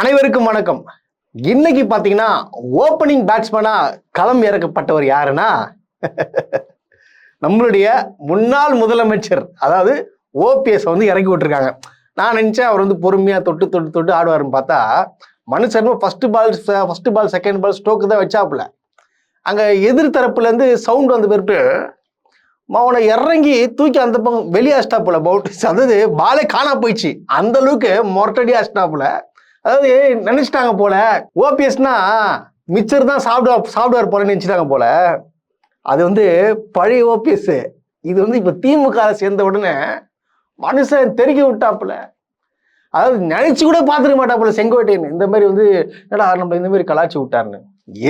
அனைவருக்கும் வணக்கம். இன்னைக்கு பாத்தீங்கன்னா ஓப்பனிங் பேட்ஸ்மேனா களம் இறக்கப்பட்டவர் யாருன்னா நம்மளுடைய முன்னாள் முதலமைச்சர், அதாவது ஓபிஎஸ் வந்து இறக்கி விட்டுருக்காங்க. நான் நினைச்சேன் அவர் வந்து பொறுமையா தொட்டு ஆடுவாருன்னு பார்த்தா, மனுஷன் ஃபர்ஸ்ட் பால் செகண்ட் பால் ஸ்டோக்கு தான் வச்சாப்புல. அங்க எதிர் தரப்புல இருந்து சவுண்ட் வந்து பெருட்டு அவனை இறங்கி தூக்கி அந்த பக்கம் வெளியே அடிச்சிட்டாப்புல. பவுட் அதாவது பாலே காணா போயிடுச்சு, அந்த அளவுக்கு மொரட்டடியா அடிச்சிட்டாப்புல. அதாவது நினைச்சிட்டாங்க போல ஓபிஎஸ்னா மிச்சர் தான் சாப்பிடுவார் போல நினைச்சிட்டாங்க போல. அது வந்து பழைய ஓபிஎஸ். இது வந்து இப்ப திமுக சேர்ந்த உடனே மனுஷன் தெருக்கி விட்டாப்புல. அதாவது நினைச்சு கூட பார்த்துக்க மாட்டாப்புல செங்கோட்டையன் இந்த மாதிரி வந்து என்னடா நம்ம இந்த மாதிரி கலாச்சி விட்டாருன்னு.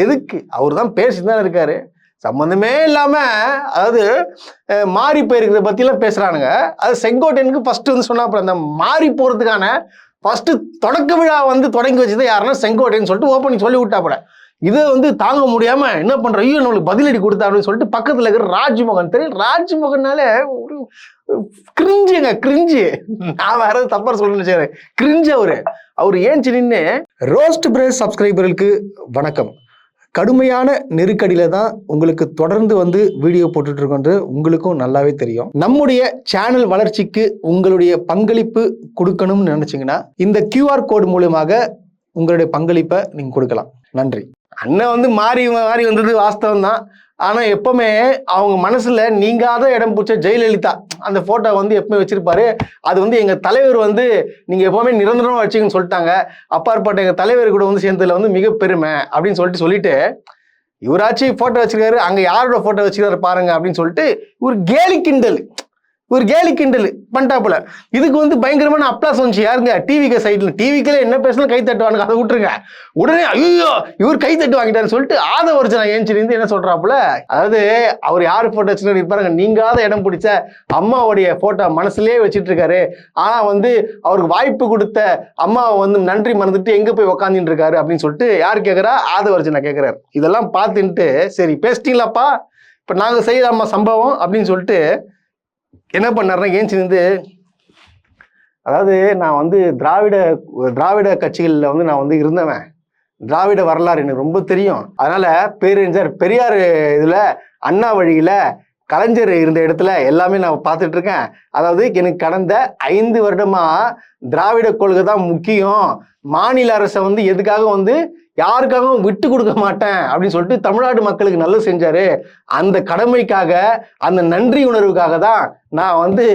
எதுக்கு? அவர் தான் பேசிதான் இருக்காரு, சம்பந்தமே இல்லாம. அதாவது மாறி போயிருக்கிறத பத்தி எல்லாம் பேசுறானுங்க. அது செங்கோட்டையனுக்கு ஃபர்ஸ்ட் வந்து சொன்னாப்புல, அந்த மாறி போறதுக்கான ஃபர்ஸ்ட் தொடக்க விழா வந்து தொடங்கி வச்சது யாருன்னா செங்கோட்டைன்னு சொல்லிட்டு ஓப்பனிங் சொல்லி விட்டாப்புல. இதை வந்து தாங்க முடியாம என்ன பண்ற, ஐயோ நம்மளுக்கு பதிலடி கொடுத்தா அப்படின்னு சொல்லிட்டு பக்கத்துல இருக்கிற ராஜ்மோகன், தெரியும் ராஜ்மோகன்னால ஒரு கிரிஞ்சுங்க, கிரிஞ்சு. நான் வேற தப்பா சொல்றேன்னு கிரிஞ்சு. அவரு ஏஞ்சி நின்று ரோஸ்ட் பிரேஸ் சப்ஸ்கிரைபர்களுக்கு வணக்கம். கடுமையான நெருக்கடியில தான் உங்களுக்கு தொடர்ந்து வந்து வீடியோ போட்டுட்டு இருக்கோன்று உங்களுக்கும் நல்லாவே தெரியும். நம்முடைய சேனல் வளர்ச்சிக்கு உங்களுடைய பங்களிப்பு கொடுக்கணும்னு நினைச்சீங்கன்னா இந்த QR கோடு மூலமாக உங்களுடைய பங்களிப்பை நீங்க கொடுக்கலாம். நன்றி. அண்ணன் வந்து மாறி வந்தது வாஸ்தவம் தான். ஆனா எப்பவுமே அவங்க மனசுல நீங்காத இடம் பிடிச்ச ஜெயலலிதா அந்த போட்டோ வந்து எப்பவுமே வச்சிருப்பாரு. அது வந்து எங்க தலைவர் வந்து நீங்க எப்பவுமே நிரந்தரமா வச்சுக்கன்னு சொல்லிட்டாங்க. அப்பாற்பட்ட எங்க தலைவர் கூட வந்து சேர்ந்ததுல வந்து மிக பெருமை அப்படின்னு சொல்லிட்டு இவராச்சு போட்டோ வச்சிருக்காரு, அங்க யாரோட போட்டோ வச்சிருக்காரு பாருங்க அப்படின்னு சொல்லிட்டு ஒரு கேலி கிண்டல் பண்ணிட்டாப்புல. இதுக்கு வந்து பயங்கரமான அப்ளாஸ் வந்துச்சு. யாருங்க? டிவிக்கு சைட்ல. டிவிக்கே என்ன பேசலாம் கை தட்டுவானுங்க, அதை விட்டுருங்க. உடனே ஐயோ இவர் கை தட்டு வாங்கிட்டாருன்னு சொல்லிட்டு ஆதவர்ஜனா ஏஞ்சிருந்து என்ன சொல்றாப்புல, அதாவது அவர் யாரு போட்டோ வச்சுன்னு இருப்பாருங்க, நீங்காத இடம் பிடிச்ச அம்மாவுடைய போட்டோ மனசுலயே வச்சுட்டு இருக்காரு. ஆனா வந்து அவருக்கு வாய்ப்பு கொடுத்த அம்மாவை வந்து நன்றி மறந்துட்டு எங்க போய் உக்காந்துட்டு இருக்காரு அப்படின்னு சொல்லிட்டு யாரு கேட்கிறா? ஆதவர்ஜனா கேட்கிறாரு. இதெல்லாம் பார்த்துட்டு சரி பேசிட்டீங்களாப்பா, இப்ப நாங்க செய்யலாமா சம்பவம் அப்படின்னு சொல்லிட்டு என்ன பண்ணாருன்னா ஏஞ்சி நின்று, அதாவது நான் வந்து திராவிட கட்சிகளில் வந்து நான் வந்து இருந்தவன், திராவிட வரலாறு எனக்கு ரொம்ப தெரியும். அதனால பேரறிஞர் பெரியார் இதுல, அண்ணா வழியில, கலைஞர் இருந்த இடத்துல எல்லாமே நான் பார்த்துட்டு இருக்கேன். அதாவது எனக்கு கடந்த 5 வருடமா திராவிட கொள்கை தான் முக்கியம், மாநில அரசை வந்து எதுக்காக வந்து யாருக்காகவும் விட்டு கொடுக்க மாட்டேன் அப்படின்னு சொல்லிட்டு தமிழ்நாடு மக்களுக்கு நல்லது செஞ்சாரு. அந்த கடமைக்காக, அந்த நன்றி உணர்வுக்காக தான் நான் வந்து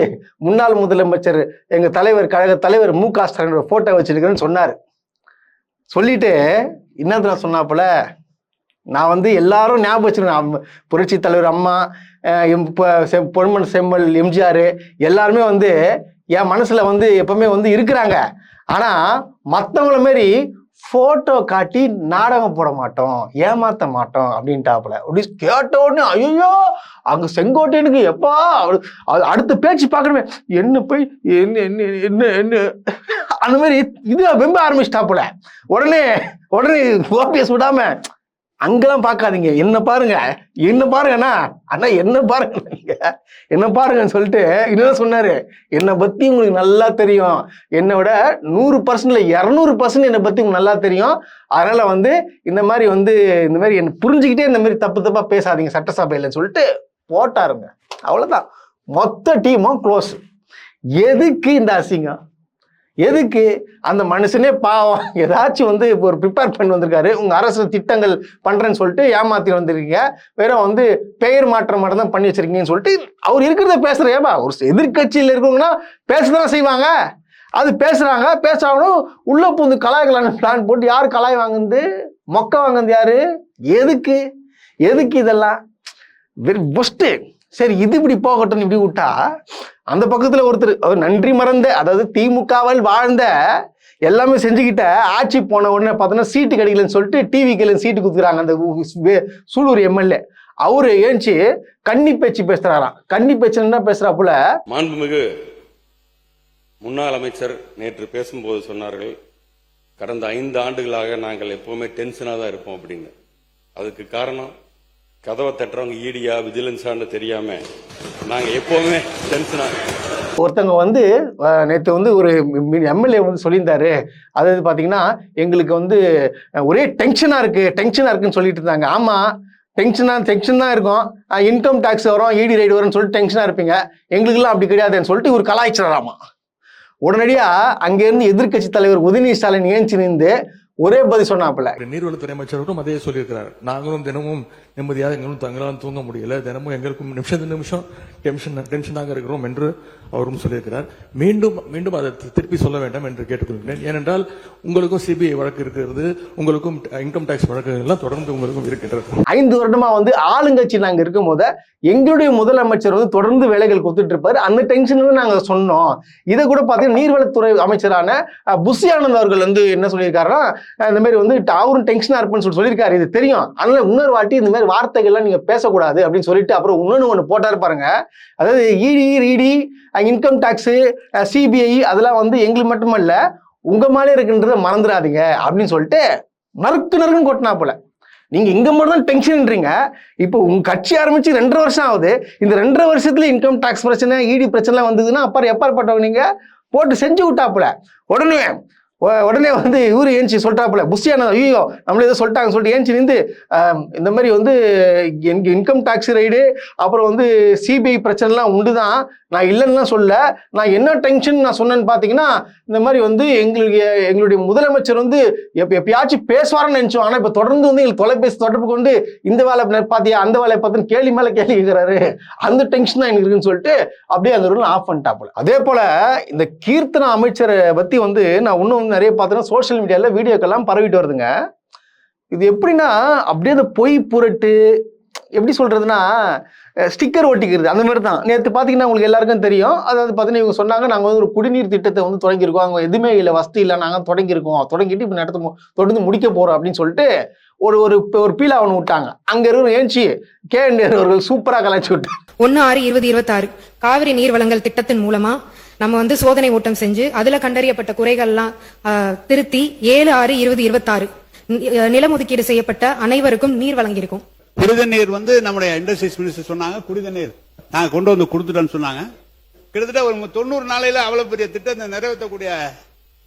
முன்னாள் முதலமைச்சர் எங்க கழக தலைவர் மு.க. ஸ்டாலினோட போட்டோ வச்சிருக்கிறேன்னு சொன்னாரு. சொல்லிட்டு என்னதுல சொன்னாப்புல, நான் வந்து எல்லாரும் ஞாபகம் வச்சிருக்கேன், புரட்சி தலைவர் அம்மா, பொன்மன் செம்மல், எம்ஜிஆர் எல்லாருமே வந்து என் மனசுல வந்து எப்பவுமே வந்து இருக்கிறாங்க. ஆனா மத்தவங்கள மாரி போட்டோ காட்டி நாடகம் போட மாட்டோம், ஏமாத்த மாட்டோம் அப்படின்ட்டாப்புல. அப்படி கேட்ட உடனே ஐயோ அங்க செங்கோட்டையனுக்கு எப்பா அடுத்த பேச்சு பார்க்கணுமே, என்ன போய் என்ன அந்த மாதிரி இது வெம்ப ஆரம்பிச்சிட்டாப்புல. உடனே ஓபிஎஸ் விடாம, அங்கெல்லாம் பார்க்காதீங்க, என்ன பாருங்கண்ணா அண்ணா, என்ன பாருங்கன்னு சொல்லிட்டு இன்னும் சொன்னாரு, என்னை பத்தி உங்களுக்கு நல்லா தெரியும், என்னை விட 100% 200% என்னை பத்தி உங்களுக்கு நல்லா தெரியும். அதனால வந்து இந்த மாதிரி என்ன புரிஞ்சுக்கிட்டே இந்த மாதிரி தப்பா பேசாதீங்க சட்டசபையிலன்னு சொல்லிட்டு போட்டாருங்க. அவ்வளவுதான், மொத்த டீமும் க்ளோஸ். எதுக்கு இந்த அசிங்கம்? எதுக்கு? அந்த மனுஷனே பாவம் ஏதாச்சும் வந்து இப்போ ஒரு ப்ரிப்பேர் பண்ணி வந்திருக்காரு, உங்க அரசு திட்டங்கள் பண்றேன்னு சொல்லிட்டு ஏமாத்தி வந்திருக்கீங்க, வெறும் வந்து பெயர் மாற்றம் மட்டும் தான் பண்ணி வச்சிருக்கீங்கன்னு சொல்லிட்டு அவர் இருக்கிறத பேசுறேப்பா. ஒரு எதிர்கட்சியில் இருக்கவங்கன்னா பேசதான் செய்வாங்க. அது பேசுறாங்கன்னு உள்ள பூந்து கலாய்களான பிளான் போட்டு யாரு கலாய் வாங்குது, மொக்க வாங்குது யாரு? எதுக்கு இதெல்லாம்? Very best. சரி இது இப்படி போகட்டும், இப்படி விட்டா அந்த பக்கத்துல ஒருத்தர் அவர் நன்றி மறந்த, அதாவது திமுகவில் வாழ்ந்த எல்லாமே செஞ்சுக்கிட்ட ஆட்சி போன உடனே பார்த்தோன்னா சீட்டு கிடைக்கலன்னு சொல்லிட்டு டிவிக்கு சீட்டு கொடுக்குறாங்க அந்த சூலூர் எம்எல்ஏ. அவரு ஏஞ்சி கன்னி பேச்சு பேசுறாராம். கன்னி பேச்சு என்ன பேசுறாப்புல, மாண்புமிகு முன்னாள் அமைச்சர் நேற்று பேசும்போது சொன்னார்கள், கடந்த 5 ஆண்டுகளாக நாங்கள் எப்பவுமே டென்ஷனா தான் இருப்போம் அப்படின்னு. அதுக்கு காரணம் கதவை தட்டுறவங்க ஈடியா விஜிலன்ஸான்னு தெரியாம நாங்க எப்பவுமே டென்ஷனா ஒருத்தவங்க வந்து நேற்று வந்து ஒரு எம்எல்ஏ வந்து சொல்லியிருந்தாரு. அதாவது பார்த்தீங்கன்னா எங்களுக்கு வந்து ஒரே டென்ஷனாக இருக்குன்னு சொல்லிட்டு இருந்தாங்க. ஆமாம், டென்ஷன் தான் இருக்கும். இன்கம் டேக்ஸ் வரும், இடி ரைடு வரும்னு சொல்லிட்டு டென்ஷனாக இருப்பீங்க. எங்களுக்கெல்லாம் அப்படி கிடையாதுன்னு சொல்லிட்டு இவர் கலாய்ச்சிடலாமா. உடனடியாக அங்கேருந்து எதிர்க்கட்சி தலைவர் உதயநிதி ஸ்டாலின் ஏஞ்சி நின்று ஒரே பதில் சொன்னாப்புல. நீர்வளத்துறை அமைச்சரும் அதே சொல்லியிருக்கிறார். நாங்களும் தினமும் நிம்மதியாக எங்களும் தங்களால் தூங்க முடியல, தினமும் எங்களுக்கும் நிமிஷம் டென்ஷனாக இருக்கிறோம் என்று அவரும் சொல்லியிருக்கிறார். மீண்டும் அதை திருப்பி சொல்ல வேண்டாம் என்று கேட்டுக்கொள்கிறேன். ஏனென்றால் உங்களுக்கும் சிபிஐ வழக்கு இருக்கிறது, உங்களுக்கும் இன்கம் டாக்ஸ் வழக்குகள் எல்லாம் தொடர்ந்து உங்களுக்கும் இருக்கின்றது. 5 வருடமா வந்து ஆளுங்கட்சி நாங்க இருக்கும் போது எங்களுடைய முதலமைச்சர் வந்து தொடர்ந்து வேலைகள் கொடுத்துட்டு இருப்பாரு. அந்த டென்ஷன்ல நாங்க சொன்னோம். இதை கூட பாத்தீங்கன்னா நீர்வளத்துறை அமைச்சரான புஷி ஆனந்த் அவர்கள் வந்து என்ன சொல்லியிருக்காருன்னா, இந்த மாதிரி வந்து அவரும் டென்ஷனா இருப்புன்னு சொல்லியிருக்காரு. இது தெரியும், அதனால இன்னொரு வாட்டி இந்த மாதிரி வார்த்தைகள்லாம் நீங்க பேசக்கூடாது அப்படின்னு சொல்லிட்டு அப்புறம் ஒண்ணு போட்டாரு பாருங்க. அதாவது இடி இன்கம் டாக்ஸ் சிபிஐ அதெல்லாம் வந்து எங்களுக்கு மட்டுமல்ல உங்க மேலே இருக்குன்றத மறந்துடாதீங்க அப்படின்னு சொல்லிட்டு நறுக்குன்னு கொட்டினா போல. நீங்க இங்க மட்டும் தான் டென்ஷன்ன்றீங்க. இப்போ உங்க கட்சி ஆரம்பிச்சு 2.5 வருஷம் ஆகுது. இந்த 2.5 வருஷத்துல இன்கம் டாக்ஸ் பிரச்சனை, இடி பிரச்சனை வந்ததுன்னா எப்பாற்பட்டவங்க நீங்க போட்டு செஞ்சு விட்டாப்புல. உடனே வந்து இவரு ஏஞ்சி சொல்லிட்டாப்புல புஷியான, ஐயோ நம்மள ஏதோ சொல்லிட்டாங்க சொல்லிட்டு ஏஞ்சி நின்று இந்த மாதிரி வந்து இன்கம் டாக்ஸ் ரைடு அப்புறம் வந்து சிபிஐ பிரச்சனைலாம் உண்டு தான், நான் இல்லைன்னா சொல்ல, நான் என்ன டென்ஷன் நான் சொன்னேன்னு பார்த்தீங்கன்னா இந்த மாதிரி வந்து எங்களுடைய முதலமைச்சர் வந்து எப்பயாச்சும் பேசுவாருன்னு நினைச்சோம். ஆனால் இப்போ தொடர்ந்து வந்து எங்களுக்கு தொலைபேசி தொடர்பு கொண்டு இந்த வேலை பார்த்தியா அந்த வேலையை பார்த்துன்னு கேள்வி மேலே கேள்வி கேட்கிறாரு. அந்த டென்ஷன் தான் எனக்கு இருக்குன்னு சொல்லிட்டு அப்படியே அந்த ரூல் ஆஃப் பண்ணிட்டாப்புல. அதே போல இந்த கீர்த்தனா அமைச்சரை பற்றி வந்து நான் இன்னும் நிறைய பார்த்தோன்னா சோசியல் மீடியாவில் வீடியோக்கெல்லாம் பரவிட்டு வருதுங்க. இது எப்படின்னா அப்படியே அந்த பொய் புரட்டு எப்படி சொல்றதுன்னா ஸ்டிக்கர் ஒட்டிக்கிறது அந்த மாதிரி தான். நேற்று பார்த்தீங்கன்னா உங்களுக்கு எல்லாருக்கும் தெரியும். அதாவது பார்த்தீங்கன்னா இவங்க சொன்னாங்க, நாங்கள் வந்து ஒரு குடிநீர் திட்டத்தை வந்து தொடங்கியிருக்கோம், அங்கே எதுவுமே இல்லை, வசதி இல்லை, நாங்கள் தொடங்கிட்டு இப்போ நடத்த தொடர்ந்து முடிக்க போகிறோம் அப்படின்னு சொல்லிட்டு ஒரு பீலா ஒன்று விட்டாங்க. அங்கே இருக்கிற ஏஞ்சி அவர்கள் சூப்பராக கலாய்ச்சி விட்டாங்க. 1/6/2026 காவிரி நீர் வழங்கல் திட்டத்தின் மூலமா நம்ம வந்து சோதனை ஓட்டம் செஞ்சு அதுல கண்டறியப்பட்ட குறைகள்லாம் திருத்தி 7/6/2026 நிலம் ஒதுக்கீடு செய்யப்பட்ட அனைவருக்கும் நீர் வழங்கியிருக்கும். குடிதண்ணீர் வந்து நம்முடைய இண்டஸ்ட்ரீஸ் மினிஸ்டர் சொன்னாங்க, குடிதண்ணீர் நாங்க கொண்டு வந்து கொடுத்துட்டோம்னு சொன்னாங்க. கிட்டத்தட்ட ஒரு 90 நாளையில அவ்வளவு பெரிய திட்டத்தை நிறைவேற்றக்கூடிய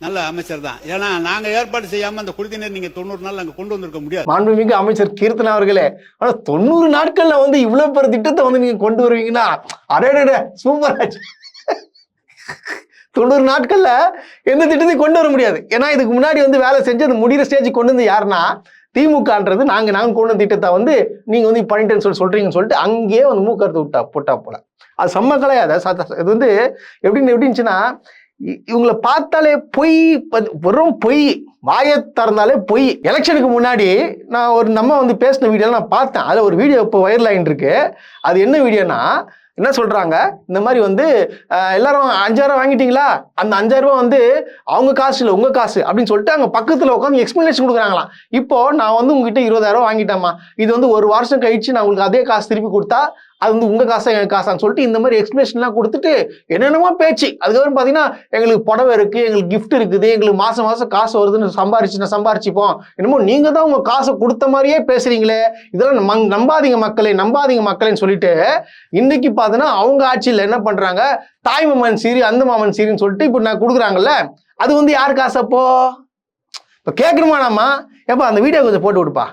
நல்ல அமைச்சர் தான். ஏன்னா நாங்க ஏற்பாடு செய்யாம அந்த குடிதண்ணீர் நீங்க 90 நாள் நாங்க கொண்டு வந்திருக்க முடியாது. மாண்புமிகு அமைச்சர் கீர்த்தனா அவர்களே, ஆனா 90 நாட்கள்ல வந்து இவ்வளவு பெரிய திட்டத்தை வந்து நீங்க கொண்டு வருவீங்கன்னா அடே சூப்பர் ஆச்சு. 90 நாட்கள்ல எந்த திட்டத்தையும் கொண்டு வர முடியாது. ஏன்னா இதுக்கு முன்னாடி வந்து வேலை செஞ்சு அது முடிகிற ஸ்டேஜ் கொண்டு வந்து யாருன்னா திமுகன்றது நாங்க கொண்டு வந்த திட்டத்தை வந்து நீங்க வந்து பண்ணிட்டேன்னு சொல்றீங்கன்னு சொல்லிட்டு அங்கேயே வந்து மூக்கறுத்து போட்டா போல. அது செம்ம கலையாது. இது வந்து எப்படின்னுச்சுன்னா இவங்களை பார்த்தாலே பொய், வெறும் பொய், வாயை திறந்தாலே பொய். எலெக்ஷனுக்கு முன்னாடி நான் நம்ம வந்து பேசின வீடியோ நான் பார்த்தேன். அதுல ஒரு வீடியோ இப்போ வைரல் ஆகிட்டு இருக்கு. அது என்ன வீடியோனா என்ன சொல்றாங்க, இந்த மாதிரி வந்து எல்லாரும் 5000 வாங்கிட்டீங்களா, அந்த 5000 வந்து அவங்க காசு இல்லை உங்க காசு அப்படின்னு சொல்லிட்டு அங்க பக்கத்துல உட்காந்து எக்ஸ்பிளனேஷன் கொடுக்குறாங்களாம். இப்போ நான் வந்து உங்ககிட்ட 20000 வாங்கிட்டேம்மா, இது வந்து 1 வருஷம் கழிச்சு நான் உங்களுக்கு அதே காசு திருப்பி கொடுத்தா அது வந்து உங்க காசா எங்க காசான்னு சொல்லிட்டு இந்த மாதிரி எக்ஸ்பிளேஷன்லாம் கொடுத்துட்டு என்னென்னமோ பேச்சு. அதுக்கப்புறம் பார்த்தீங்கன்னா எங்களுக்கு புடவை இருக்கு, எங்களுக்கு கிஃப்ட் இருக்குது, எங்களுக்கு மாசம் காசு வருதுன்னு சம்பாரிச்சுப்போம், என்னமோ நீங்க தான் உங்க காசை கொடுத்த மாதிரியே பேசுறீங்களே, இதெல்லாம் நம்பாதீங்க மக்களேன்னு சொல்லிட்டு இன்னைக்கு பார்த்தீங்கன்னா அவங்க ஆட்சியில் என்ன பண்றாங்க, தாய் மாமன் சீரி அந்த மாமன் சீரின்னு சொல்லிட்டு இப்போ நான் கொடுக்குறாங்கல்ல, அது வந்து யார் காசப்போ இப்போ கேட்கணுமா நாமா? ஏப்பா அந்த வீடியோ கொஞ்சம் போட்டு விடுப்பா.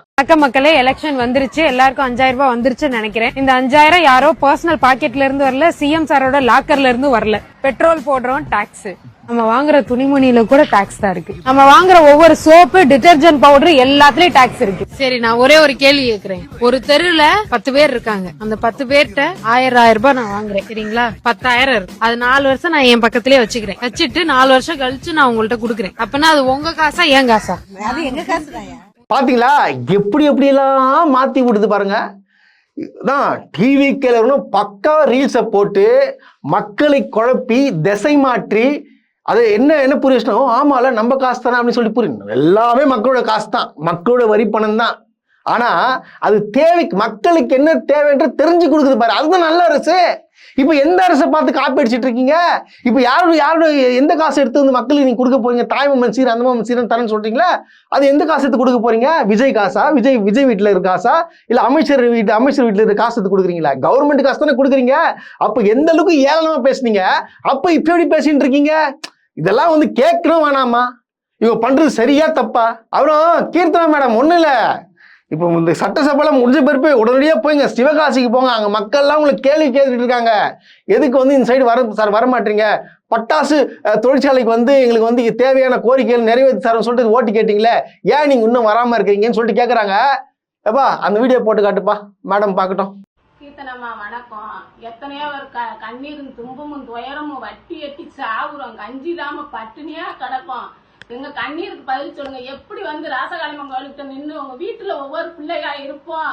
மக்களே, எலெக்ஷன் வந்துருச்சு, எல்லாருக்கும் 5000 ரூபாய் வந்துருச்சுன்னு நினைக்கிறேன். இந்த 5000 யாரோ பர்சனல் பாக்கெட்ல இருந்து வரல, சிஎம் சாரோட லாக்கர்ல இருந்து வரல. பெட்ரோல் போடுறோம் டாக்ஸ், நம்ம வாங்குற துணிமணியில கூட டாக்ஸ் தான் இருக்கு, நம்ம வாங்குற ஒவ்வொரு சோப்பு டிடர்ஜென்ட் பவுடர் எல்லாத்துலயும் டாக்ஸ் இருக்கு. சரி, நான் ஒரே ஒரு கேள்வி கேக்குறேன். ஒரு தெருல 10 பேர் இருக்காங்க, அந்த 10 பேர்கிட்ட 1000 ரூபாய் நான் வாங்குறேன், சரிங்களா? 10000 இருக்கு. அது 4 வருஷம் நான் என் பக்கத்திலே வச்சுக்கிறேன். வச்சுட்டு 4 வருஷம் கழிச்சு நான் உங்கள்ட்ட குடுக்குறேன். அப்பனா அது உங்க காசா என் காசா? அது எங்க காசு தான். பாத்தீங்களா எப்படி எல்லாம் மாத்தி விடுது பாருங்க. டிவிக்கு பக்கா ரீல்ஸை போட்டு மக்களை குழப்பி திசை மாற்றி அது என்ன புரியணும், ஆமால நம்ம காசு தானே அப்படின்னு சொல்லி புரியணும். எல்லாமே மக்களோட காசு தான், மக்களோட வரி பணம் தான். ஆனா அது தேவைக்கு மக்களுக்கு என்ன தேவைன்ற தெரிஞ்சு கொடுக்குது பாரு, அதுதான் நல்ல அரசு. இப்ப எந்த அரசை பார்த்து காப்பி அடிச்சிட்டு இருக்கீங்க? இப்ப யாரோட எந்த காசு எடுத்து வந்து மக்களுக்கு நீங்க கொடுக்க போறீங்க? தாய்மாமன் சீர் அந்த மாமன் சீரன் தரேன்னு சொல்றீங்களா? அது எந்த காசு எடுத்து கொடுக்க போறீங்க? விஜய் காசா? விஜய் வீட்டுல இருக்க காசா? இல்ல அமைச்சர் வீட்டுல இருக்க காசு எடுத்து கொடுக்குறீங்களா? கவர்மெண்ட் காசு தானே கொடுக்குறீங்க. அப்ப எந்த அளவுக்கு ஏளனமா பேசுனீங்க, அப்ப இப்ப எப்படி பேசிட்டு இருக்கீங்க? இதெல்லாம் வந்து கேட்கணும் வேணாமா? இவங்க பண்றது சரியா தப்பா? அப்புறம் கீர்த்தனா மேடம் ஒண்ணு இல்ல, இப்போ இந்த சட்டசபையில முடிஞ்ச பிறப்பு உடனடியாக போய்ங்க சிவகாசிக்கு போங்க. அங்கே மக்கள்லாம் உங்களுக்கு கேள்வி கேட்டுட்டு இருக்காங்க, எதுக்கு வந்து இந்த சைடு வர மாட்டீங்க? பட்டாசு தொழிற்சாலைக்கு வந்து எங்களுக்கு வந்து தேவையான கோரிக்கைகள் நிறைவேற்றி தரோம்னு சொல்லிட்டு ஓட்டு கேட்டீங்களே, ஏன் நீங்க இன்னும் வராம இருக்கீங்கன்னு சொல்லிட்டு கேட்குறாங்க. எப்பா அந்த வீடியோ போட்டு காட்டுப்பா, மேடம் பார்க்கட்டும். கீர்த்தனம்மா வணக்கம். எத்தனையோ ஒரு கண்ணீரும் துன்பமும் துயரமும் வட்டி எட்டி சாவுறோம், கஞ்சி இல்லாம பட்டினியா கிடப்போம். எங்க கண்ணீருக்கு பதில் சொல்லுங்க. எப்படி வந்து ராசகாளியம்மன் கோயிலுக்கு நின்று உங்க வீட்டுல ஒவ்வொரு பிள்ளையா இருப்போம்,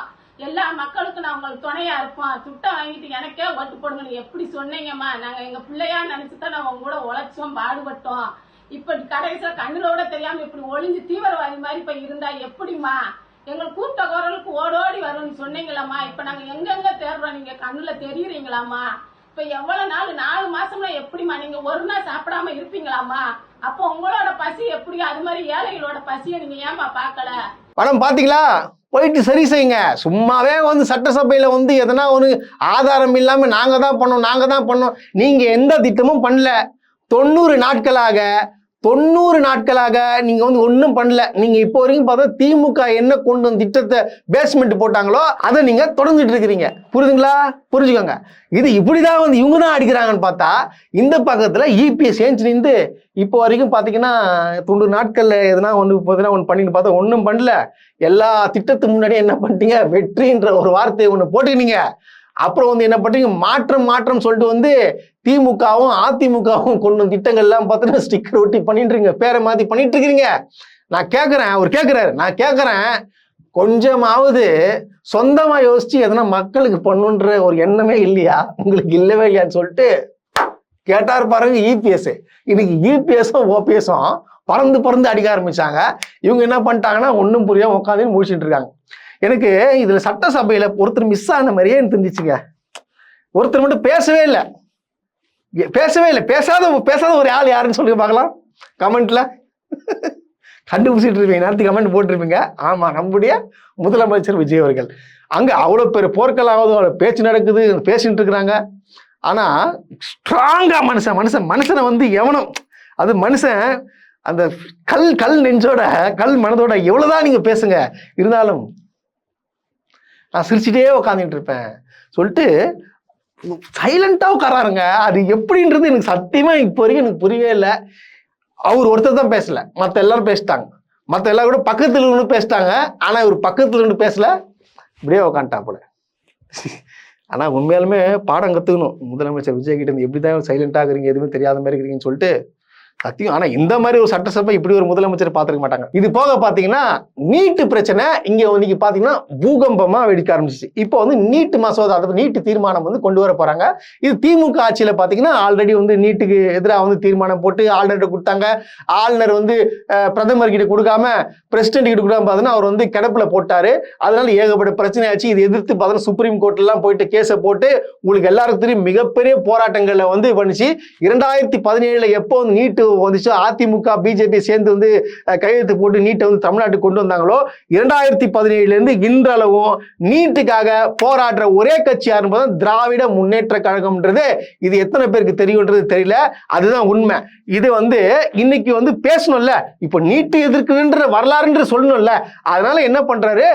எல்லா மக்களுக்கும் நான் உங்களுக்கு துணையா இருப்போம், துட்டம் வாங்கிட்டு எனக்கே ஓட்டு போடுங்கன்னு எப்படி சொன்னீங்கம்மா? நாங்க எங்க பிள்ளையா நினைச்சுதான் நாங்க உங்க கூட உழைச்சோம், பாடுபட்டோம். இப்ப கடைசியில கண்ணுலோட தெரியாம இப்படி ஒளிஞ்சு தீவிரவாதி மாதிரி இப்ப இருந்தா எப்படிமா? எங்களுக்கு கூப்பிட்ட குரலுக்கு ஓடோடி வரும்னு சொன்னீங்களாம்மா. இப்ப நாங்க எங்கெங்க தேடுறோம், நீங்க கண்ணுல தெரியுறீங்களாமா? இப்ப எவ்வளவு நாள் 4 மாசம்னா எப்படிமா நீங்க ஒரு நாள் சாப்பிடாம இருப்பீங்களாமா? அப்போ உங்களோட பசி எப்படி? அது மாதிரி ஏழைகளோட பசியை நீங்க ஏமா பாக்கல? மேடம் பாத்தீங்களா, போயிட்டு சரி செய்யுங்க. சும்மாவே வந்து சட்டசபையில வந்து எதனா ஒரு ஆதாரம் இல்லாம நாங்க தான் பண்ணோம். நீங்க எந்த திட்டமும் பண்ணல. 90 நாட்களாக நீங்க வந்து ஒன்றும் பண்ணல. நீங்க இப்போ வரைக்கும் பார்த்தா திமுக என்ன கொண்டு வந்து திட்டத்தை பேஸ்மெண்ட் போட்டாங்களோ அதை நீங்க தொடர்ந்துட்டு இருக்கிறீங்க. புரியுதுங்களா? புரிஞ்சுக்கோங்க. இது இப்படிதான் வந்து இவங்க தான் அடிக்கிறாங்கன்னு பார்த்தா இந்த பக்கத்துல இபிஎஸ் ஏஞ்சி நின்று இப்போ வரைக்கும் பாத்தீங்கன்னா 90 நாட்கள்ல எதனா ஒன்று பண்ணிட்டு பார்த்தா ஒன்றும் பண்ணல. எல்லா திட்டத்துக்கு முன்னாடியே என்ன பண்ணிட்டீங்க, வெற்றின்ற ஒரு வார்த்தையை ஒன்று போட்டுக்கினீங்க. அப்புறம் வந்து என்ன பண்றீங்க, மாற்றம் சொல்லிட்டு வந்து திமுகவும் அதிமுகவும் கொண்டு திட்டங்கள் எல்லாம் பார்த்தீங்கன்னா ஸ்டிக்கர் ஒட்டி பண்ணிட்டு பேரை மாத்தி பண்ணிட்டு இருக்கிறீங்க. நான் கேட்கிறேன், கொஞ்சமாவது சொந்தமா யோசிச்சு எதனா மக்களுக்கு பண்ணுன்ற ஒரு எண்ணமே இல்லையா உங்களுக்கு? இல்லவே இல்லையான்னு சொல்லிட்டு கேட்டார் பாருங்க இபிஎஸ். இன்னைக்கு இபிஎஸும் ஓபிஎஸும் பறந்து அடிக்க ஆரம்பிச்சாங்க. இவங்க என்ன பண்ணிட்டாங்கன்னா ஒன்றும் புரியாம உட்காந்து முடிச்சுட்டு இருக்காங்க. எனக்கு இதுல சட்டசபையில ஒருத்தர் மிஸ் ஆன மாதிரியே எனக்கு தெரிஞ்சிச்சுங்க. ஒருத்தர் மட்டும் பேசவே இல்லை. பேசாத ஒரு ஆள் யாருன்னு சொல்லுங்க பார்க்கலாம். கமெண்ட்ல கண்டுபிடிச்சிட்டு இருப்பீங்க, நேரத்துக்கு கமெண்ட் போட்டிருப்பீங்க. ஆமா, நம்முடைய முதலமைச்சர் விஜய் அவர்கள். அங்க அவ்வளவு பேர் போர்க்கலாவது பேச்சு நடக்குது, பேசிட்டு இருக்கிறாங்க. ஆனா ஸ்ட்ராங்கா மனுஷனை வந்து எவனும், அது மனுஷன் அந்த கல் நெஞ்சோட கல் மனதோட எவ்வளவுதான் நீங்க பேசுங்க, இருந்தாலும் நான் சிரிச்சுட்டே உட்காந்துட்டு இருப்பேன் சொல்லிட்டு சைலண்டா உட்காராருங்க. அது எப்படின்றது எனக்கு சத்தியமா இப்போ வரைக்கும் எனக்கு புரியவே இல்லை. அவர் ஒருத்தர் தான் பேசல, மற்ற எல்லாரும் பேசிட்டாங்க. மற்ற எல்லாரும் கூட பக்கத்துல இருந்து பேசிட்டாங்க. ஆனா இவர் பக்கத்துல இருந்து பேசல, இப்படியே உட்காந்துட்டா போல. ஆனா உண்மையாலுமே பாடம் கத்துக்கணும். முதலமைச்சர் விஜய் கிட்ட இருந்து எப்படிதான் சைலண்டா இருக்கிறீங்க, எதுவுமே தெரியாத மாதிரி இருக்கிறீங்கன்னு சொல்லிட்டு சத்தியம். ஆனா இந்த மாதிரி ஒரு சட்டசபை இப்படி ஒரு முதலமைச்சர் பார்த்துருக்க மாட்டாங்க. இது போக பாத்தீங்கன்னா நீட்டு பிரச்சனை இங்க இன்னைக்கு பாத்தீங்கன்னா பூகம்பமா வெடிக்க ஆரம்பிச்சிச்சு. இப்போ வந்து நீட்டு மசோதா, அதாவது நீட்டு தீர்மானம் வந்து கொண்டு வர போறாங்க. இது திமுக ஆட்சியில பாத்தீங்கன்னா ஆல்ரெடி வந்து நீட்டுக்கு எதிராக வந்து தீர்மானம் போட்டு ஆளுநர் கொடுத்தாங்க. ஆளுநர் வந்து பிரதமர் கிட்ட கொடுக்காம பிரசிடென்ட் கிட்ட கொடுக்காம பாத்தீங்கன்னா அவர் வந்து கிடப்புல போட்டாரு. அதனால ஏகப்பட்ட பிரச்சனை ஆச்சு. இது எதிர்த்து பாத்தீங்கன்னா சுப்ரீம் கோர்ட்ல எல்லாம் போயிட்டு கேஸை போட்டு உங்களுக்கு எல்லாருக்கும் தெரியும் மிகப்பெரிய போராட்டங்கள்ல வந்து பண்ணிச்சு. 2017 எப்போ வந்து நீட்டு வந்துச்சு, அதிமுக பிஜேபி சேர்ந்து வந்து கையெழுத்து போட்டு நீட்டை வந்து தமிழ்நாட்டுக்கு கொண்டு வந்தாங்களோ, 2017 இருந்து இன்றளவும் நீட்டுக்காக போராடுற ஒரே கட்சி யாருன்னு திராவிட முன்னேற்ற கழகம்ன்றது இது எத்தனை பேருக்கு தெரியும்ன்றது தெரியல. அதுதான் உண்மை. இது வந்து இன்னைக்கு வந்து பேசணும்ல, இப்போ நீட்டு எதிர்க்குன்ற வரலாறுன்ற சொல்லணும்ல. அதனால என்ன பண்றாரு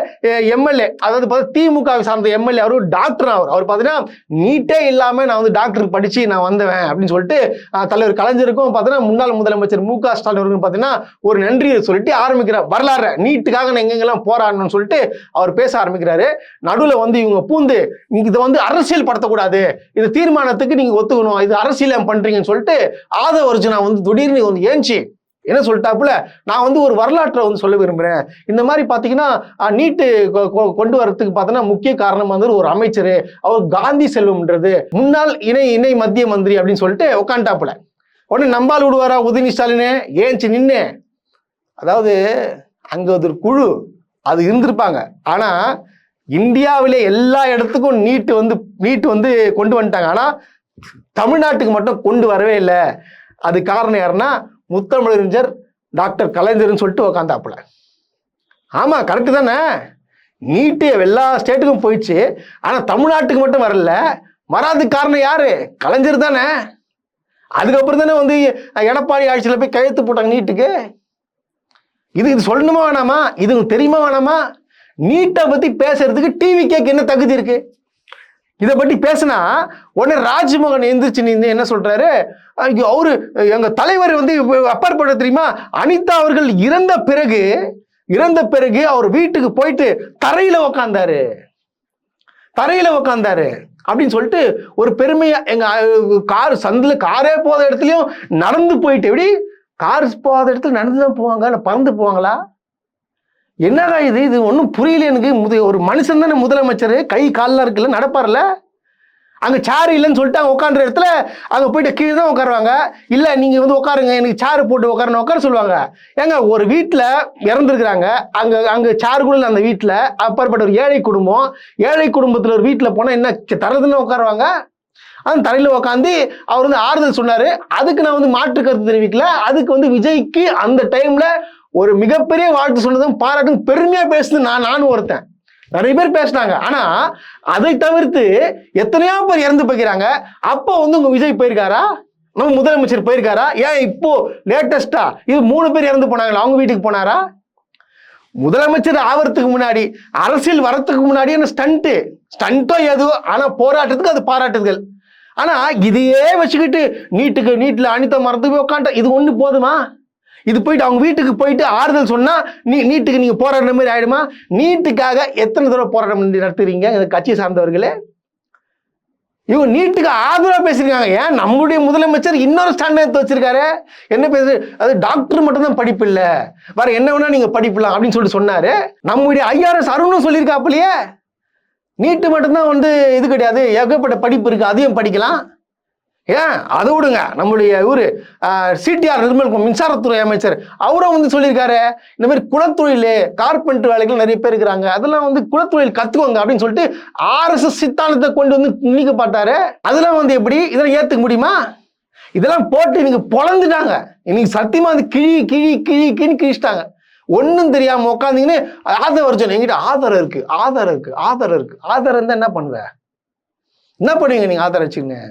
எம்எல்ஏ, அதாவது திமுக சார்ந்த எம்எல்ஏ, அவரு டாக்டர். அவர் பாத்தீங்கன்னா நீட்டே இல்லாம நான் வந்து டாக்டர் படிச்சு நான் வந்தவன் அப்படின்னு சொல்லிட்டு தலைவர் கலைஞருக்கும் பாத்தீங்கன்னா முன்னாள் முதலமைச்சர் மு.க. ஸ்டாலின் அவர்கள் பாத்தீங்கன்னா ஒரு நன்றியை சொல்லிட்டு ஆரம்பிக்கிறார். வரலாறு நீட்டுக்காக நான் எங்கெங்கெல்லாம் போராடணும்னு சொல்லிட்டு அவர் பேச ஆரம்பிக்கிறாரு. நடுவில் வந்து இவங்க பூந்து இதை வந்து அரசியல் படுத்தக்கூடாது, இது தீர்மானத்துக்கு நீங்க ஒத்துக்கணும், இது அரசியல் பண்றீங்கன்னு சொல்லிட்டு ஆதவ அர்ஜுனா வந்து திடீர்னு வந்து ஏஞ்சி என்ன சொல்லிட்டாப்புல, நான் வந்து ஒரு வரலாற்றை வந்து சொல்ல விரும்புறேன். இந்த மாதிரி பாத்தீங்கன்னா நீட்டு கொண்டு வரதுக்கு பார்த்தீங்கன்னா முக்கிய காரணம் வந்து ஒரு அமைச்சர், அவர் காந்தி செல்வம்ன்றது முன்னாள் இணை மத்திய மந்திரி அப்படின்னு சொல்லிட்டு உட்காந்துட்டாப்புல. உடனே நம்பால் விடுவாரா உதயநிதி ஸ்டாலின் ஏஞ்சி நின்று, அதாவது அங்க ஒரு குழு அது இருந்திருப்பாங்க. ஆனா இந்தியாவிலே எல்லா இடத்துக்கும் நீட்டு வந்து கொண்டு வந்துட்டாங்க. ஆனா தமிழ்நாட்டுக்கு மட்டும் கொண்டு வரவே இல்லை. அது காரணம் யாருன்னா முத்தமிழறிஞர் டாக்டர் கலைஞர்னு சொல்லிட்டு உக்காந்தாப்புல. ஆமா, கரெக்டு தானே. நீட்டு எல்லா ஸ்டேட்டுக்கும் போயிடுச்சு, ஆனா தமிழ்நாட்டுக்கு மட்டும் வரல. வராதுக்கு காரணம் யாரு? கலைஞர் தானே. அதுக்கப்புறம் தானே வந்து எடப்பாடி ஆட்சியில் போய் கையெழுத்து போட்டாங்க நீட்டுக்கு. இது சொல்லணுமா வேணாமா? இது தெரியுமா வேணாமா? நீட்டை பத்தி பேசுறதுக்கு டிவி கேக்கு என்ன தகுதி இருக்கு? இதை பற்றி பேசினா உடனே ராஜ்மோகன் எந்திரிச்சு நின்று என்ன சொல்றாரு, அவரு எங்க தலைவர் வந்து அப்பாற்பட்ட தெரியுமா, அனிதா அவர்கள் இறந்த பிறகு அவர் வீட்டுக்கு போயிட்டு தரையில உக்காந்தாரு அப்படின்னு சொல்லிட்டு ஒரு பெருமையா, எங்க கார் சந்தில காரே போத இடத்துலயும் நடந்து போயிட்டு, எப்படி கார் போகாத இடத்துல நடந்துதான் போவாங்க, இல்லை பறந்து போவாங்களா? என்னடா இது ஒன்றும் புரியல எனக்கு. ஒரு மனுஷன் தானே முதலமைச்சர், கை காலில் இருக்குல்ல, நடப்பார்ல. அங்கே சேர் இல்லைன்னு சொல்லிட்டு அங்கே உட்காந்துற இடத்துல அங்கே போயிட்டு கீழே தான் உட்காருவாங்க. இல்லை நீங்கள் வந்து உட்காருங்க, எனக்கு சேர் போட்டு உட்கார சொல்லுவாங்க. ஏங்க ஒரு வீட்டில் இறந்துருக்குறாங்க, அங்கே சேர் கூட இல்லை அந்த வீட்டில். அப்பாற்பட்ட ஒரு ஏழை குடும்பத்தில் ஒரு வீட்டில் போனால் என்ன தரதுன்னு உட்காருவாங்க. அந்த தரையில் உட்காந்து அவர் வந்து ஆறுதல் சொன்னார். அதுக்கு நான் வந்து மாற்று கருத்து தெரிவிக்கல. அதுக்கு வந்து விஜய்க்கு அந்த டைமில் ஒரு மிகப்பெரிய வாழ்த்து சொன்னதும் பாராட்டும் பெருமையாக பேசுது. நானும் ஒருத்தன், நிறைய பேர் பேசினாங்க. ஆனா அதை தவிர்த்து எத்தனையோ பேர் இறந்து போய்க்கிறாங்க. அப்போ வந்து உங்க விஜய் போயிருக்காரா? நம்ம முதலமைச்சர் போயிருக்காரா? ஏன் இப்போ லேட்டஸ்டா இது 3 பேர் இறந்து போனாங்களா, அவங்க வீட்டுக்கு போனாரா? முதலமைச்சர் ஆவறதுக்கு முன்னாடி, அரசியல் வரத்துக்கு முன்னாடி என்ன ஸ்டண்டோ எதுவோ, ஆனா போராட்டத்துக்கு அது பாராட்டுகள். ஆனா இதையே வச்சுக்கிட்டு நீட்டுல அனிதா மறந்து போய் உட்காந்துட்டா, இது ஒண்ணு போதுமா? இது போயிட்டு அவங்க வீட்டுக்கு போயிட்டு ஆறுதல் சொன்னா நீட்டுக்கு நீங்க போராடுற மாதிரி ஆயிடுமா? நீட்டுக்காக எத்தனை தடவை போராட்டம் நடத்துறீங்க இந்த கட்சியை சார்ந்தவர்களே? இவங்க நீட்டுக்கு ஆதரவா பேசிருக்காங்க. ஏன் நம்மளுடைய முதலமைச்சர் இன்னொரு ஸ்டாண்ட் எடுத்து வச்சிருக்காரு. என்ன பேசு, அது டாக்டர் மட்டும் தான் படிப்பு இல்ல, வேற என்ன வேணா நீங்க படிக்கலாம் அப்படின்னு சொல்லிட்டு சொன்னாரு. நம்முடைய IRS அருணும் சொல்லியிருக்காப்புலையே, நீட்டு மட்டும்தான் வந்து இது கிடையாது, ஏகப்பட்ட படிப்பு இருக்கு, அதையும் படிக்கலாம். ஏன் அதை விடுங்க, நம்முடைய இவரு CTR நிர்மல் மின்சாரத்துறை அமைச்சர் அவரும் வந்து சொல்லியிருக்காரு, இந்த மாதிரி குலத்தொழில் கார்பெண்டர் வேலைகள் நிறைய பேர் இருக்கிறாங்க, அதெல்லாம் வந்து குலத்தொழில் கத்துக்கோங்க அப்படின்னு சொல்லிட்டு RSS சித்தாந்தத்தை கொண்டு வந்து நீக்க பார்த்தாரு. அதெல்லாம் வந்து எப்படி இதெல்லாம் ஏத்துக்க முடியுமா? இதெல்லாம் போட்டு இன்னைக்கு பொழந்துட்டாங்க. இன்னைக்கு சத்தியமா வந்து கிழின்னு கிழிச்சிட்டாங்க. ஒன்றும் தெரியாம உட்காந்தீங்கன்னு ஆதாரம் வருச்சு, என்கிட்ட ஆதாரம் இருக்கு. ஆதாரம் இருந்தா என்ன பண்ணுவேன்? என்ன பண்ணுவீங்க நீங்க ஆதாரம் வச்சுக்கங்க?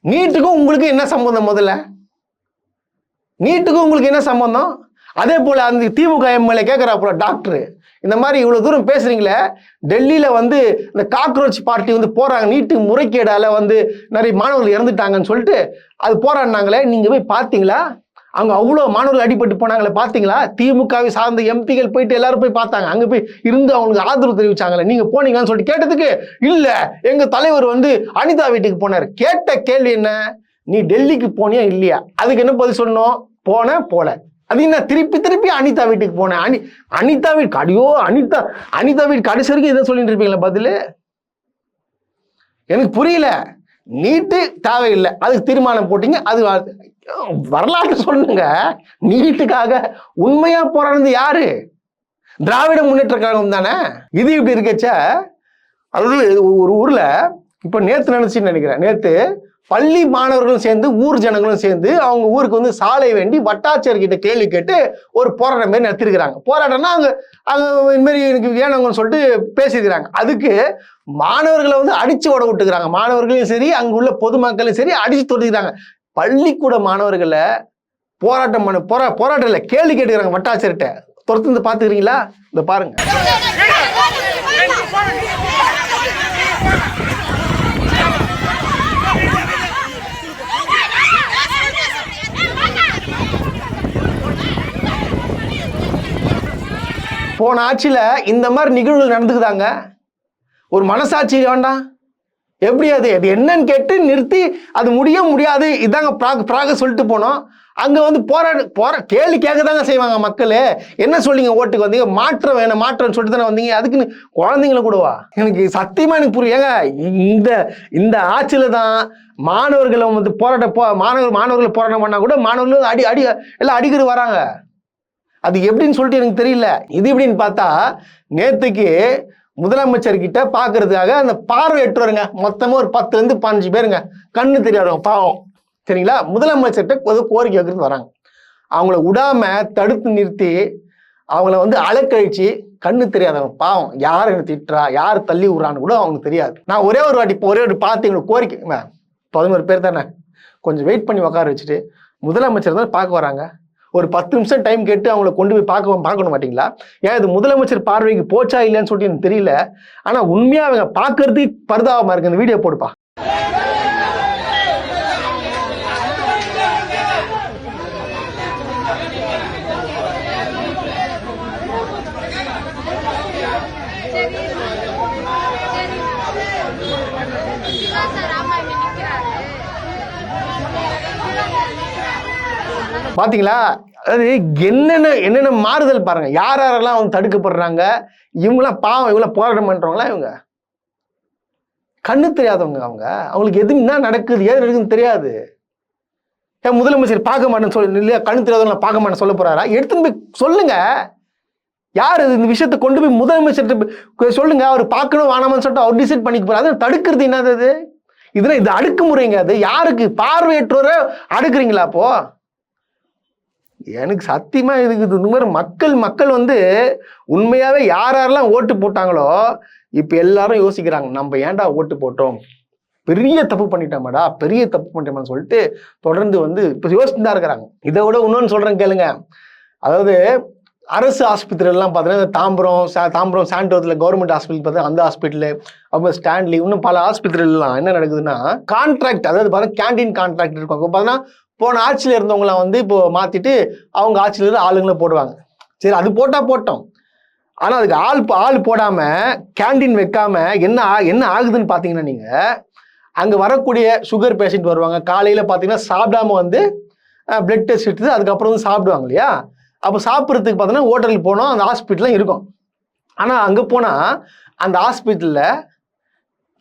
நீட்டுக்கும் உங்களுக்கு என்ன சம்பந்தம்? முதல்ல நீட்டுக்கும் உங்களுக்கு என்ன சம்பந்தம்? அதே போல அந்த திமுக MLA கேட்கிறாப்புல, டாக்டர் இந்த மாதிரி இவ்வளவு தூரம் பேசுறீங்களே, டெல்லியில வந்து இந்த காக்ரோச் பார்ட்டி வந்து போறாங்க, நீட்டு முறைகேடால வந்து நிறைய மாணவர்கள் இறந்துட்டாங்கன்னு சொல்லிட்டு அது போராடினாங்களே, நீங்க போய் பார்த்தீங்களா? அங்க அவ்வளவு மாணவர்கள் அடிபட்டு போனாங்களே, பாத்தீங்களா? திமுகவை சார்ந்த எம்பிகள் போயிட்டு எல்லாரும் போய் பார்த்தாங்க, அங்க போய் இருந்து அவங்களுக்கு ஆதரவு தெரிவிச்சாங்களே, நீங்க போனீங்கன்னு சொல்லிட்டு கேட்டதுக்கு, இல்ல எங்க தலைவர் வந்து அனிதா வீட்டுக்கு போனார். கேட்ட கேள்வி என்ன? நீ டெல்லிக்கு போனியா இல்லையா? அதுக்கு என்ன பதில் சொன்னோம்? போல. அது என்ன திருப்பி அனிதா வீட்டுக்கு போனேன், அனிதா வீட்டு அடியோ அனிதா வீட்டு கடைசி வரைக்கும் இதை சொல்லிட்டு இருப்பீங்களா பதில்? எனக்கு புரியல. நீட்டு தேவையில்லை, அதுக்கு தீர்மானம் போட்டீங்க, அது வரலாற்று சொல்லுங்க. நீட்டுக்காக உண்மையா போராடுறது யாரு? திராவிட முன்னேற்ற கழகம் தானே. இது இப்படி இருக்கச்ச, அதாவது ஒரு ஊர்ல இப்ப நேத்து நினைச்சுன்னு நினைக்கிறேன், நேத்து பள்ளி மாணவர்களும் சேர்ந்து ஊர் ஜனங்களும் சேர்ந்து அவங்க ஊருக்கு வந்து சாலை வேண்டி வட்டாட்சியர் கிட்ட கேள்வி கேட்டு ஒரு போராட்டம் மாதிரி நடத்திருக்கிறாங்க. போராட்டம்னா அங்க இந்த மாதிரி எனக்கு வேணுங்கன்னு சொல்லிட்டு பேசியிருக்கிறாங்க. அதுக்கு மாணவர்களை வந்து அடிச்சு ஓட விட்டுக்கிறாங்க. மாணவர்களையும் சரி அங்க உள்ள பொதுமக்களையும் சரி அடிச்சு தொடுக்கிறாங்க. பள்ளிக்கூட மாணவர்களை போராட்டத்தில் கேள்வி கேட்டுக்கிறாங்க வட்டாட்சியர்கிட்ட. தொடர்ந்து பாத்துக்கிறீங்களா? இந்த பாருங்க. போன ஆட்சியில இந்த மாதிரி நிகழ்வுகள் நடந்துக்குதாங்க. ஒரு மனசாட்சி வேண்டாம்? எப்படி அது என்னன்னு கேட்டு நிறுத்தி அது முடியாது இதாங்க பிராக சொல்லிட்டு போனோம். அங்க வந்து கேள்வி கேட்கதாங்க செய்வாங்க மக்கள். என்ன சொல்லிங்க ஓட்டுக்கு வந்தீங்க? மாற்றம் வேணும், மாற்றம்னு சொல்லிட்டு தானே வந்தீங்க. அதுக்குன்னு குழந்தைங்களை கூடவா? எனக்கு சத்தியமா எனக்கு புரியுங்க. இந்த ஆட்சியில தான் மாணவர்களை வந்து மாணவர்களை போராட்டம் பண்ணா கூட மாணவர்கள் எல்லாம் அடிக்கடி வராங்க. அது எப்படின்னு சொல்லிட்டு எனக்கு தெரியல. இது எப்படின்னு பார்த்தா, நேத்துக்கு முதலமைச்சர்கிட்ட பார்க்கறதுக்காக அந்த பார்வையற்றவருங்க மொத்தமாக ஒரு 10 to 15 பேருங்க, கண்ணு தெரியாதவங்க பாவம், சரிங்களா, முதலமைச்சர்கிட்ட ஒரு கோரிக்கை வைக்கிறது வராங்க. அவங்கள விடாம தடுத்து நிறுத்தி அவங்கள வந்து அலக்கழிச்சு, கண்ணு தெரியாதவங்க பாவம், யார் என்ன திட்டுறா, யார் தள்ளி விடுறான்னு கூட அவங்களுக்கு தெரியாது. நான் ஒரே ஒரு வாட்டி பார்த்து எங்களுக்கு கோரிக்கை, 11 பேர் தானே, கொஞ்சம் வெயிட் பண்ணி உட்கார வச்சுட்டு முதலமைச்சர் தான் பார்க்க வராங்க, ஒரு 10 நிமிஷம் டைம் கேட்டு அவங்கள கொண்டு போய் பார்க்கணும் மாட்டீங்களா? ஏன் இது முதலமைச்சர் பார்வைக்கு போச்சா இல்லைன்னு சொல்லிட்டு எனக்கு தெரியல. ஆனா உண்மையா அவங்க பார்க்கறதுக்கு பரிதாபமா இருக்கு. இந்த வீடியோ போடுப்பா. பாத்தீங்களா, அதாவது என்னென்ன மாறுதல் பாருங்க. யாரெல்லாம் வந்து தடுக்கப்படுறாங்க, இவங்களாம் பாவம், இவங்களாம் போராட்டம் பண்றவங்களா, இவங்க கண்ணு தெரியாதவங்க, அவங்களுக்கு எது என்ன நடக்குது ஏது நடக்குதுன்னு தெரியாது. ஏன் முதலமைச்சர் பார்க்க மாட்டேன்னு சொல்லி இல்லையா, கண்ணு தெரியாதவங்க பார்க்க மாட்டேன்னு சொல்ல போறாரா? எடுத்துன்னு போய் சொல்லுங்க. யார் இந்த விஷயத்தை கொண்டு போய் முதலமைச்சர் சொல்லுங்க, அவர் பார்க்கணும் வேணாமன்னு சொல்லிட்டு அவர் டிசைட் பண்ணிக்க போறாரு. தடுக்கிறது என்னது? இது அடக்குமுறைங்க. அது யாருக்கு? பார்வையற்றோரை அடுக்குறீங்களா? அப்போ எனக்கு சத்தியமா இதுக்கு இந்த மாதிரி மக்கள் வந்து உண்மையாவே யாரெல்லாம் ஓட்டு போட்டாங்களோ இப்ப எல்லாரும் யோசிக்கிறாங்க, நம்ம ஏன்டா ஓட்டு போட்டோம், பெரிய தப்பு பண்ணிட்டோமாடா, பெரிய தப்பு பண்ணிட்டோம்னு சொல்லிட்டு தொடர்ந்து வந்து இப்ப யோசிச்சுட்டு தான் இருக்கிறாங்க. இதை விட இன்னொன்னு சொல்றேன் கேளுங்க. அதாவது அரசு ஆஸ்பத்திரி எல்லாம் பார்த்தீங்கன்னா தாம்பரம் சாண்டோத்தில் கவர்மெண்ட் ஹாஸ்பிட்டல் பார்த்தீங்கன்னா அந்த ஹாஸ்பிட்டலு, அப்புறம் ஸ்டான்லி, இன்னும் பல ஹாஸ்பிட்டல்லாம் என்ன நடக்குதுன்னா கான்ட்ராக்ட், அதாவது பார்த்தீங்கன்னா கேண்டீன் கான்ட்ராக்ட் இருக்கும். பார்த்தீங்கன்னா போன ஆட்சியில் இருந்தவங்களாம் வந்து இப்போ மாத்திட்டு அவங்க ஆட்சியில் இருந்து ஆளுங்களை போடுவாங்க. சரி, அது போட்டோம். ஆனா அதுக்கு ஆள் போடாம கேண்டீன் வைக்காம என்ன ஆகுதுன்னு பாத்தீங்கன்னா, நீங்க அங்க வரக்கூடிய சுகர் பேஷண்ட் வருவாங்க, காலையில பாத்தீங்கன்னா சாப்பிடாம வந்து பிளட் டெஸ்ட் எடுத்து அதுக்கப்புறம் வந்து சாப்பிடுவாங்க இல்லையா? அப்போ சாப்பிட்றதுக்கு பார்த்தீங்கன்னா ஹோட்டலுக்கு போனோம், அந்த ஹாஸ்பிட்டல்லாம் இருக்கும். ஆனா அங்க போனா அந்த ஹாஸ்பிட்டல்ல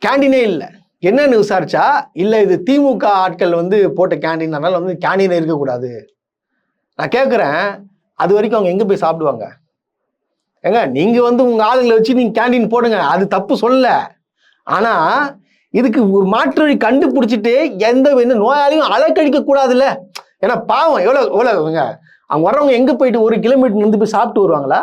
கேண்டீனே இல்லை. என்னன்னு விசாரிச்சா, இல்ல இது திமுக ஆட்கள் வந்து போட்ட கேண்டீன், அதனால வந்து கேண்டீனே இருக்கக்கூடாது. நான் கேட்குறேன், அது வரைக்கும் அவங்க எங்க போய் சாப்பிடுவாங்க? ஏங்க, நீங்க வந்து உங்க ஆளுங்களை வச்சு நீங்க கேண்டீன் போடுங்க, அது தப்பு சொல்லல. ஆனா இதுக்கு ஒரு மாற்று வழி கண்டுபிடிச்சிட்டு எந்த நோயாளியும் அலக்கழிக்க கூடாதுல்ல. ஏன்னா பாவம் எவ்வளவுங்க அவங்க வர்றவங்க எங்க போயிட்டு 1 கிலோமீட்டர் வந்து போய் சாப்பிட்டு வருவாங்களா?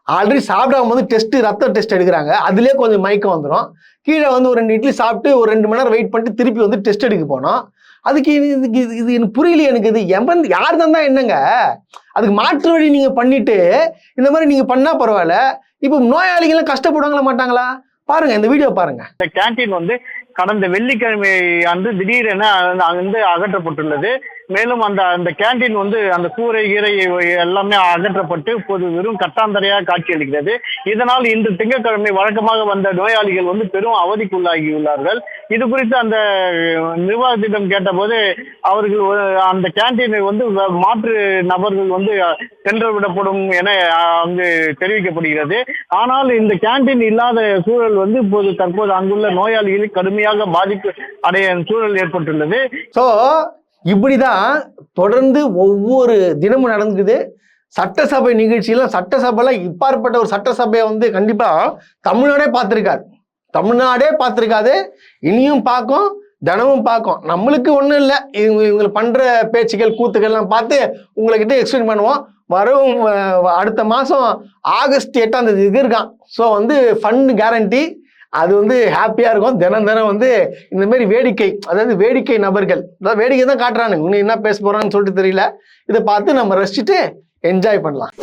ஆல்ரெடி சாப்பிடாம வந்து ரத்த டெஸ்ட் எடுக்கிறாங்க, அதுலேயே கொஞ்சம் மயக்கம் வந்துடும். கீழே வந்து ஒரு 2 இட்லி சாப்பிட்டு ஒரு 2 மணி நேரம் வெயிட் பண்ணிட்டு திருப்பி வந்து டெஸ்ட் எடுக்க போனோம். அதுக்கு இது எனக்கு புரியல. எனக்கு இது யார் தான் என்னங்க? அதுக்கு மாற்று வழி நீங்க பண்ணிட்டு இந்த மாதிரி நீங்க பண்ணா பரவாயில்ல. இப்போ நோயாளிகள் கஷ்டப்படுவாங்களா மாட்டாங்களா? பாருங்க, இந்த வீடியோ பாருங்க. இந்த கேண்டீன் வந்து கடந்த வெள்ளிக்கிழமை அன்று திடீரென அங்கிருந்து அகற்றப்பட்டுள்ளது. மேலும் அந்த கேண்டீன் வந்து அந்த கூரை கீரை எல்லாமே அகற்றப்பட்டு இப்போது வெறும் கட்டாந்தரையாக காட்சியளிக்கிறது. இதனால் இன்று திங்கட்கிழமை வழக்கமாக வந்த நோயாளிகள் வந்து பெரும் அவதிக்குள்ளாகியுள்ளார்கள். இது குறித்து அந்த நிர்வாகத்திடம் கேட்டபோது அவர்கள் அந்த கேண்டீனை வந்து மாற்று நபர்கள் வந்து சென்று விடப்படும் என அங்கு தெரிவிக்கப்படுகிறது. ஆனால் இந்த கேண்டீன் இல்லாத சூழல் வந்து தற்போது அங்குள்ள நோயாளிகள் கடுமையாக பாதிப்பு அடைய சூழல் ஏற்பட்டுள்ளது. ஸோ இப்படிதான் தொடர்ந்து ஒவ்வொரு தினமும் நடந்துக்குது. சட்டசபை நிகழ்ச்சியெல்லாம் சட்டசபைலாம் இப்பாற்பட்ட ஒரு சட்டசபையை வந்து கண்டிப்பா தமிழ்நாடே பார்த்துருக்காது, இனியும் பார்க்கும், தினமும் பார்க்கும். நம்மளுக்கு ஒன்றும் இல்லை, இவங்க பண்ற பேச்சுக்கள் கூத்துக்கள்லாம் பார்த்து உங்கள்கிட்ட எக்ஸ்பிளைன் பண்ணுவோம். வரும் அடுத்த மாதம் ஆகஸ்ட் 8ஆம் தேதி இருக்கான். ஸோ வந்து ஃபண்ட் கேரண்டி, அது வந்து ஹாப்பியா இருக்கும். தினம் வந்து இந்த மாதிரி வேடிக்கை, அதாவது வேடிக்கை நபர்கள், அதாவது வேடிக்கை தான் காட்டுறானுங்க. இன்னும் என்ன பேச போறான்னு சொல்லிட்டு தெரியல. இதை பார்த்து நம்ம ரசிச்சுட்டு என்ஜாய் பண்ணலாம்.